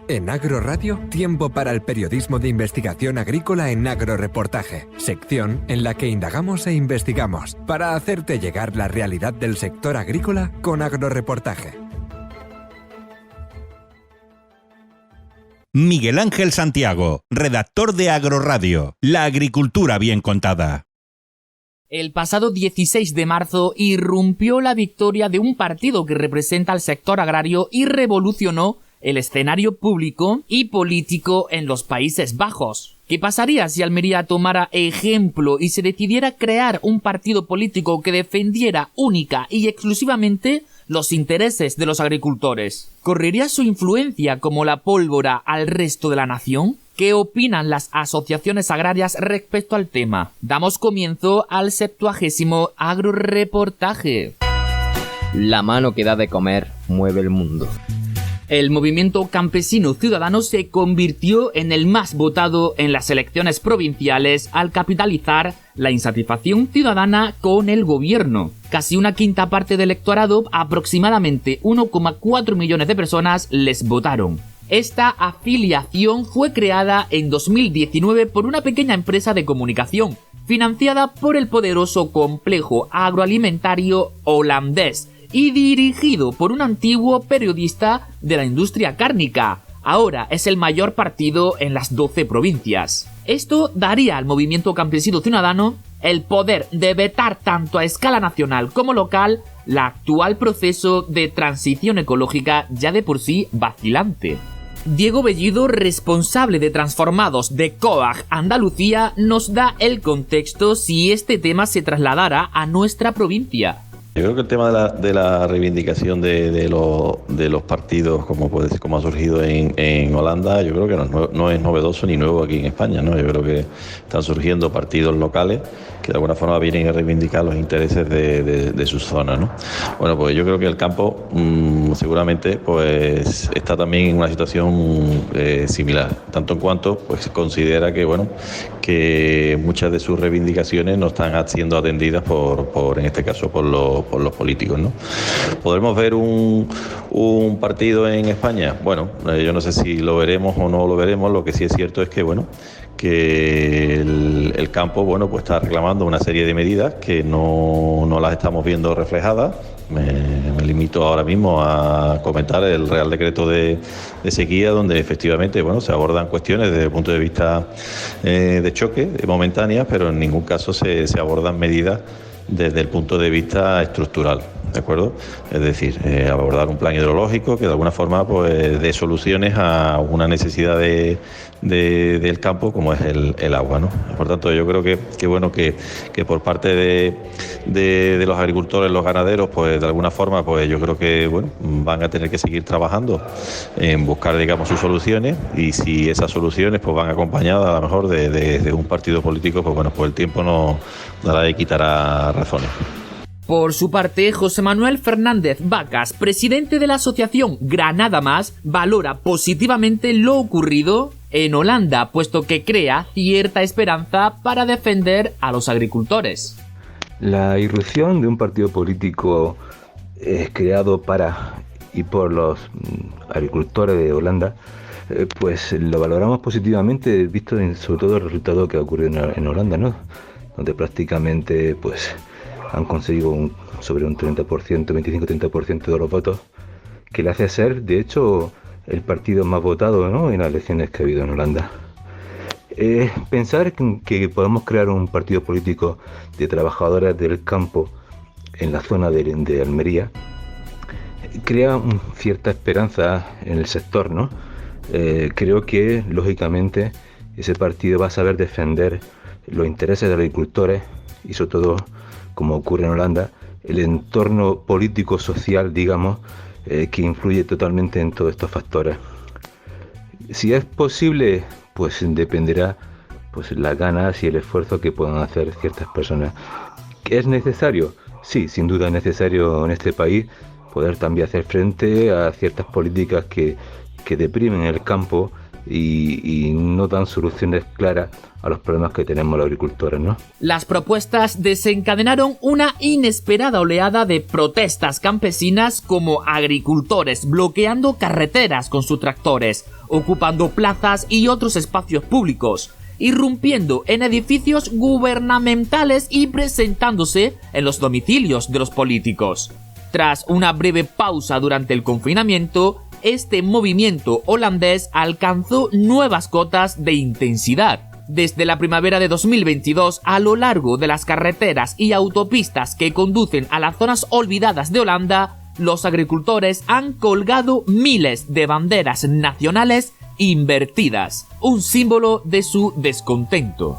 En Agroradio, tiempo para el periodismo de investigación agrícola en Agroreportaje, sección en la que indagamos e investigamos para hacerte llegar la realidad del sector agrícola con Agroreportaje. Miguel Ángel Santiago, redactor de Agroradio, la agricultura bien contada. El pasado 16 de marzo irrumpió la victoria de un partido que representa al sector agrario y revolucionó el escenario público y político en los Países Bajos. ¿Qué pasaría si Almería tomara ejemplo y se decidiera crear un partido político que defendiera única y exclusivamente los intereses de los agricultores? ¿Correría su influencia como la pólvora al resto de la nación? ¿Qué opinan las asociaciones agrarias respecto al tema? Damos comienzo al 70º Agroreportaje. La mano que da de comer mueve el mundo. El movimiento campesino ciudadano se convirtió en el más votado en las elecciones provinciales al capitalizar la insatisfacción ciudadana con el gobierno. Casi una quinta parte del electorado, aproximadamente 1,4 millones de personas, les votaron. Esta afiliación fue creada en 2019 por una pequeña empresa de comunicación, financiada por el poderoso complejo agroalimentario holandés, y dirigido por un antiguo periodista de la industria cárnica. Ahora es el mayor partido en las 12 provincias. Esto daría al movimiento campesino ciudadano el poder de vetar tanto a escala nacional como local el actual proceso de transición ecológica ya de por sí vacilante. Diego Bellido, responsable de Transformados de COAG Andalucía, nos da el contexto si este tema se trasladara a nuestra provincia. Yo creo que el tema de la reivindicación de los partidos, como ha surgido en Holanda, yo creo que no es novedoso ni nuevo aquí en España, ¿no? Yo creo que están surgiendo partidos locales que de alguna forma vienen a reivindicar los intereses de sus zonas, ¿no? Bueno, pues yo creo que el campo seguramente pues está también en una situación similar, tanto en cuanto pues considera que muchas de sus reivindicaciones no están siendo atendidas por en este caso por los políticos, ¿no? ¿Podremos ver un partido en España? Bueno, yo no sé si lo veremos o no lo veremos. Lo que sí es cierto es que el campo pues está reclamando una serie de medidas que no las estamos viendo reflejadas. Me limito ahora mismo a comentar el Real Decreto de sequía, donde efectivamente se abordan cuestiones desde el punto de vista de choque, momentáneas, pero en ningún caso se abordan medidas desde el punto de vista estructural, ¿de acuerdo? Es decir, abordar un plan hidrológico que de alguna forma dé soluciones a una necesidad del campo como es el agua, ¿no? Por tanto, yo creo que por parte de los agricultores, los ganaderos, de alguna forma, yo creo que van a tener que seguir trabajando en buscar, sus soluciones, y si esas soluciones van acompañadas a lo mejor de un partido político, el tiempo nos dará y quitará razones. Por su parte, José Manuel Fernández Vacas, presidente de la asociación Granada Más, valora positivamente lo ocurrido en Holanda, puesto que crea cierta esperanza para defender a los agricultores. La irrupción de un partido político creado para y por los agricultores de Holanda, lo valoramos positivamente, visto sobre todo el resultado que ha ocurrido en Holanda, ¿no? Donde prácticamente han conseguido sobre un 30%, 25-30% de los votos, que le hace ser, de hecho, el partido más votado, ¿no?, en las elecciones que ha habido en Holanda. Pensar que podemos crear un partido político de trabajadores del campo en la zona de Almería crea cierta esperanza en el sector, ¿no? Creo que, lógicamente, ese partido va a saber defender los intereses de los agricultores y, sobre todo, como ocurre en Holanda, el entorno político-social, que influye totalmente en todos estos factores. Si es posible, dependerá las ganas y el esfuerzo que puedan hacer ciertas personas. ¿Es necesario? Sí, sin duda es necesario en este país poder también hacer frente a ciertas políticas que deprimen el campo y no dan soluciones claras a los problemas que tenemos los agricultores, ¿no? Las propuestas desencadenaron una inesperada oleada de protestas campesinas, como agricultores bloqueando carreteras con sus tractores, ocupando plazas y otros espacios públicos, irrumpiendo en edificios gubernamentales y presentándose en los domicilios de los políticos. Tras una breve pausa durante el confinamiento, este movimiento holandés alcanzó nuevas cotas de intensidad. Desde la primavera de 2022, a lo largo de las carreteras y autopistas que conducen a las zonas olvidadas de Holanda, los agricultores han colgado miles de banderas nacionales invertidas, un símbolo de su descontento.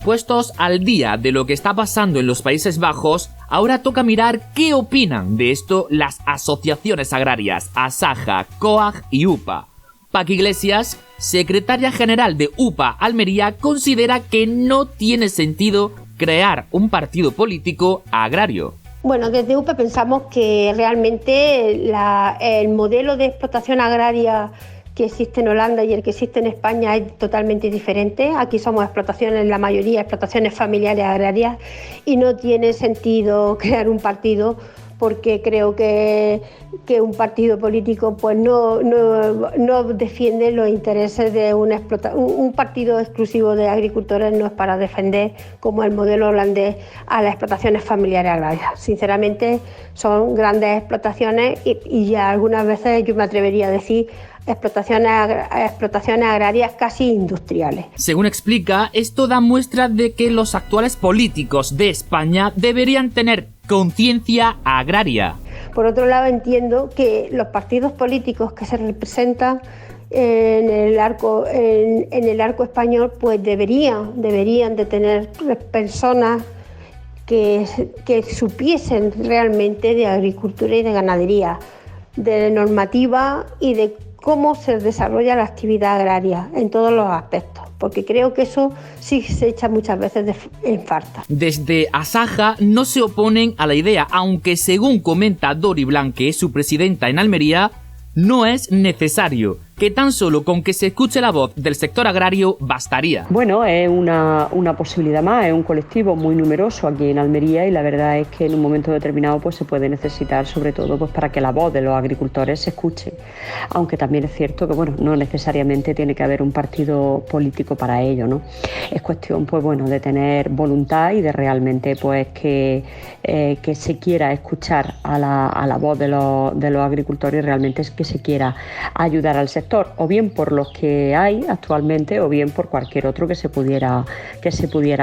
Puestos al día de lo que está pasando en los Países Bajos, ahora toca mirar qué opinan de esto las asociaciones agrarias Asaja, COAG y UPA. Paqui Iglesias, secretaria general de UPA Almería, considera que no tiene sentido crear un partido político agrario. Bueno, desde UPA pensamos que realmente el modelo de explotación agraria que existe en Holanda y el que existe en España es totalmente diferente. Aquí somos explotaciones, la mayoría explotaciones familiares agrarias, y no tiene sentido crear un partido, porque creo que un partido político pues no defiende los intereses de un partido exclusivo de agricultores. No es para defender, como el modelo holandés, a las explotaciones familiares agrarias. Sinceramente son grandes explotaciones y ya algunas veces yo me atrevería a decir explotaciones agrarias casi industriales. Según explica, esto da muestra de que los actuales políticos de España deberían tener conciencia agraria. Por otro lado, entiendo que los partidos políticos que se representan en el arco español pues deberían de tener personas que supiesen realmente de agricultura y de ganadería, de normativa y de cómo se desarrolla la actividad agraria en todos los aspectos, porque creo que eso sí se echa muchas veces en falta. Desde Asaja no se oponen a la idea, aunque según comenta Dori Blanque, su presidenta en Almería, no es necesario, que tan solo con que se escuche la voz del sector agrario bastaría. Bueno, es una posibilidad más, es un colectivo muy numeroso aquí en Almería, y la verdad es que en un momento determinado pues se puede necesitar, sobre todo pues para que la voz de los agricultores se escuche, aunque también es cierto que bueno, no necesariamente tiene que haber un partido político para ello, ¿no? Es cuestión pues bueno de tener voluntad y de realmente pues que se quiera escuchar a la voz de los agricultores, y realmente es que se quiera ayudar al sector, o bien por los que hay actualmente o bien por cualquier otro que se pudiera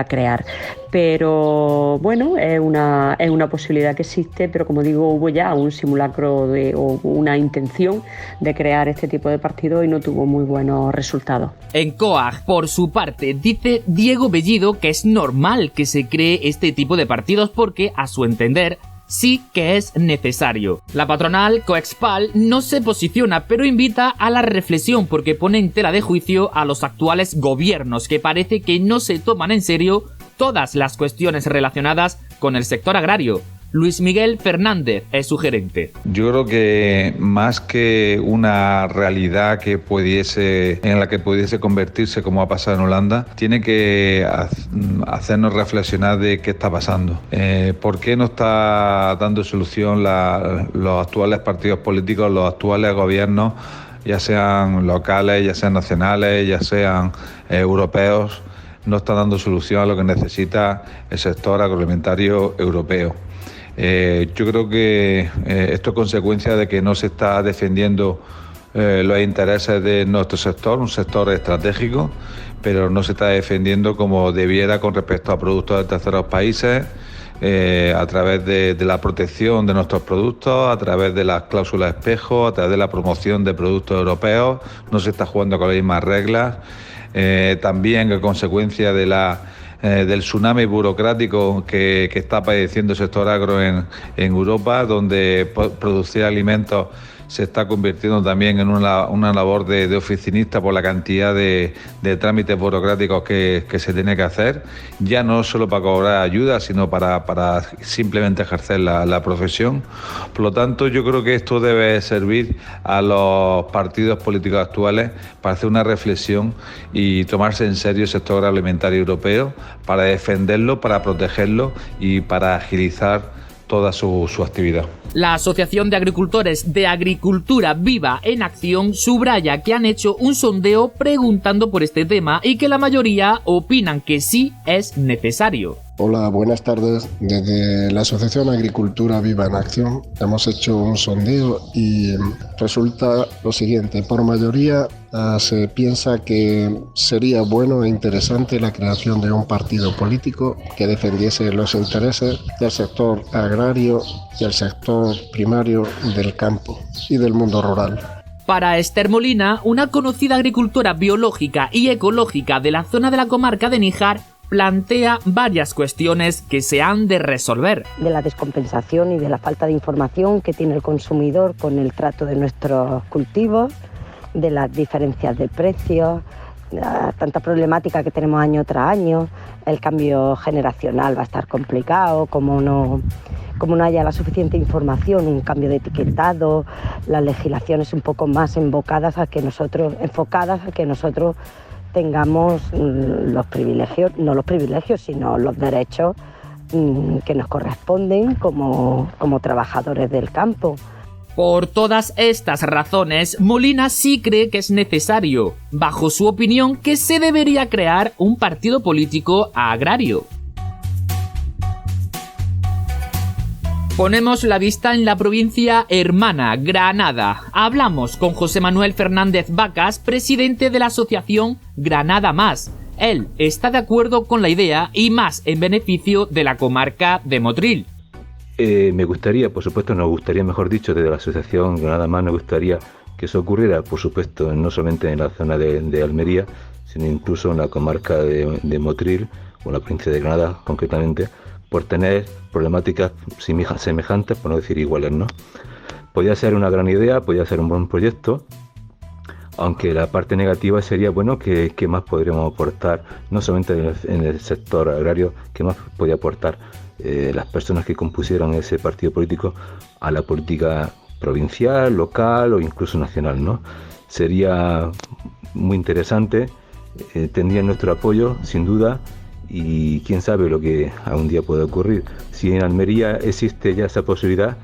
crear. Pero bueno, es una posibilidad que existe, pero como digo, hubo ya un simulacro o una intención de crear este tipo de partido y no tuvo muy buenos resultados. En COAG, por su parte, dice Diego Bellido que es normal que se cree este tipo de partidos porque, a su entender, sí que es necesario. La patronal Coexpal no se posiciona, pero invita a la reflexión porque pone en tela de juicio a los actuales gobiernos, que parece que no se toman en serio todas las cuestiones relacionadas con el sector agrario. Luis Miguel Fernández es su gerente. Yo creo que más que una realidad en la que pudiese convertirse, como ha pasado en Holanda, tiene que hacernos reflexionar de qué está pasando. ¿Por qué no está dando solución los actuales partidos políticos, los actuales gobiernos, ya sean locales, ya sean nacionales, ya sean europeos? No están dando solución a lo que necesita el sector agroalimentario europeo. Yo creo que esto es consecuencia de que no se está defendiendo los intereses de nuestro sector, un sector estratégico, pero no se está defendiendo como debiera con respecto a productos de terceros países, a través de la protección de nuestros productos, a través de las cláusulas espejo, a través de la promoción de productos europeos. No se está jugando con las mismas reglas. También a consecuencia del tsunami burocrático que está padeciendo el sector agro en Europa, donde producir alimentos se está convirtiendo también en una labor de oficinista por la cantidad de trámites burocráticos que se tiene que hacer, ya no solo para cobrar ayuda, sino para simplemente ejercer la profesión. Por lo tanto, yo creo que esto debe servir a los partidos políticos actuales para hacer una reflexión y tomarse en serio el sector alimentario europeo, para defenderlo, para protegerlo y para agilizar toda su actividad. La Asociación de Agricultores de Agricultura Viva en Acción subraya que han hecho un sondeo preguntando por este tema y que la mayoría opinan que sí es necesario. Hola, buenas tardes. Desde la Asociación Agricultura Viva en Acción hemos hecho un sondeo y resulta lo siguiente. Por mayoría se piensa que sería bueno e interesante la creación de un partido político que defendiese los intereses del sector agrario y el sector primario del campo y del mundo rural. Para Esther Molina, una conocida agricultora biológica y ecológica de la zona de la comarca de Níjar, plantea varias cuestiones que se han de resolver. De la descompensación y de la falta de información que tiene el consumidor con el trato de nuestros cultivos, de las diferencias de precios, tanta problemática que tenemos año tras año, el cambio generacional va a estar complicado, como no haya la suficiente información, un cambio de etiquetado, las legislaciones un poco más enfocadas a que nosotros tengamos los privilegios, no los privilegios, sino los derechos que nos corresponden como trabajadores del campo. Por todas estas razones, Molina sí cree que es necesario, bajo su opinión, que se debería crear un partido político agrario. Ponemos la vista en la provincia hermana, Granada. Hablamos con José Manuel Fernández Vacas, presidente de la asociación Granada Más. Él está de acuerdo con la idea y más en beneficio de la comarca de Motril. Me gustaría, por supuesto, nos gustaría, mejor dicho, desde la asociación Granada Más, nos gustaría que eso ocurriera, por supuesto, no solamente en la zona de Almería, sino incluso en la comarca de Motril, o la provincia de Granada concretamente, por tener problemáticas semejantes, por no decir iguales, ¿no? Podría ser una gran idea, podría ser un buen proyecto, aunque la parte negativa sería, bueno, que más podríamos aportar, no solamente en el sector agrario, que más podría aportar las personas que compusieran ese partido político a la política provincial, local o incluso nacional, ¿no? Sería muy interesante, tendría nuestro apoyo, sin duda, y quién sabe lo que algún día puede ocurrir. Si en Almería existe ya esa posibilidad,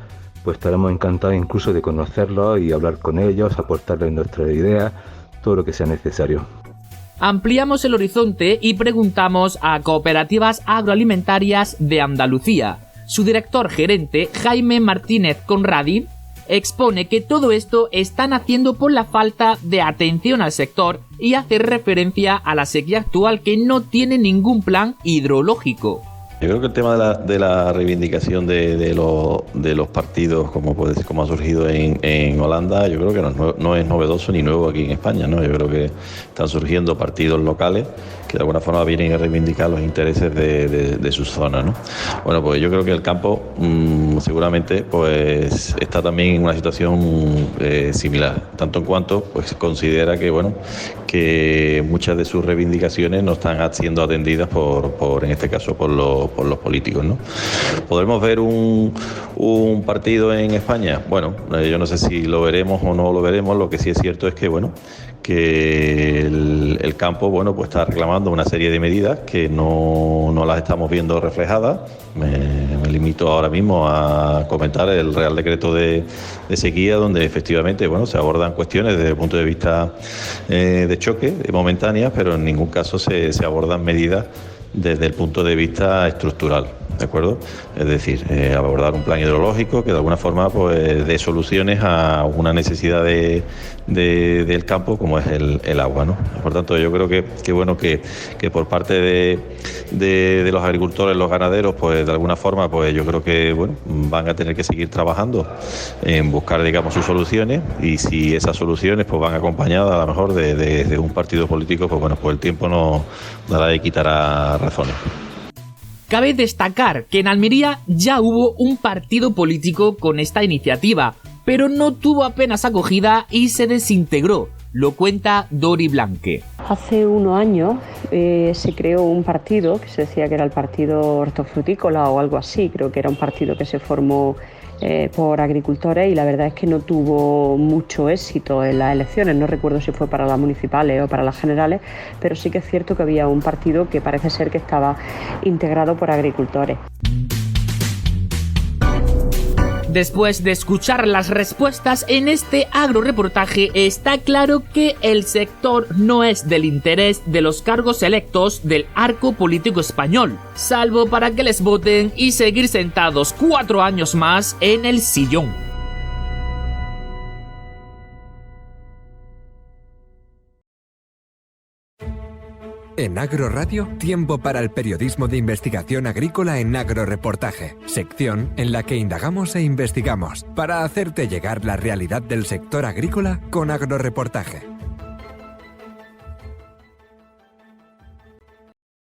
pues estaremos encantados incluso de conocerlos y hablar con ellos, aportarles nuestras ideas, todo lo que sea necesario. Ampliamos el horizonte y preguntamos a Cooperativas Agroalimentarias de Andalucía. Su director gerente, Jaime Martínez Conradi, expone que todo esto están haciendo por la falta de atención al sector y hace referencia a la sequía actual que no tiene ningún plan hidrológico. Yo creo que el tema de la reivindicación de los partidos, como ha surgido en Holanda, yo creo que no es novedoso ni nuevo aquí en España, ¿no? Yo creo que están surgiendo partidos locales que de alguna forma vienen a reivindicar los intereses de sus zonas, ¿no? Bueno, pues yo creo que el campo seguramente pues está también en una situación similar, tanto en cuanto pues considera que muchas de sus reivindicaciones no están siendo atendidas por en este caso por los políticos, ¿no? ¿Podremos ver un partido en España? Bueno, yo no sé si lo veremos o no lo veremos. Lo que sí es cierto es que que el campo pues está reclamando una serie de medidas que no las estamos viendo reflejadas. Me limito ahora mismo a comentar el Real Decreto de sequía, donde efectivamente se abordan cuestiones desde el punto de vista de choque, momentáneas, pero en ningún caso se abordan medidas desde el punto de vista estructural, ¿de acuerdo? Es decir, abordar un plan hidrológico que de alguna forma dé soluciones a una necesidad del campo como es el agua, ¿no? Por tanto, yo creo que por parte de los agricultores, los ganaderos, de alguna forma, yo creo que van a tener que seguir trabajando en buscar, sus soluciones, y si esas soluciones van acompañadas a lo mejor de un partido político, pues el tiempo nos dará y quitará razones. Cabe destacar que en Almería ya hubo un partido político con esta iniciativa, pero no tuvo apenas acogida y se desintegró. Lo cuenta Dori Blanque. Hace unos años se creó un partido que se decía que era el Partido Hortofrutícola o algo así. Creo que era un partido que se formó por agricultores y la verdad es que no tuvo mucho éxito en las elecciones. No recuerdo si fue para las municipales o para las generales, pero sí que es cierto que había un partido que parece ser que estaba integrado por agricultores. Después de escuchar las respuestas en este agroreportaje, está claro que el sector no es del interés de los cargos electos del arco político español, salvo para que les voten y seguir sentados 4 años más en el sillón. En Agroradio, tiempo para el periodismo de investigación agrícola en Agroreportaje, sección en la que indagamos e investigamos para hacerte llegar la realidad del sector agrícola con Agroreportaje.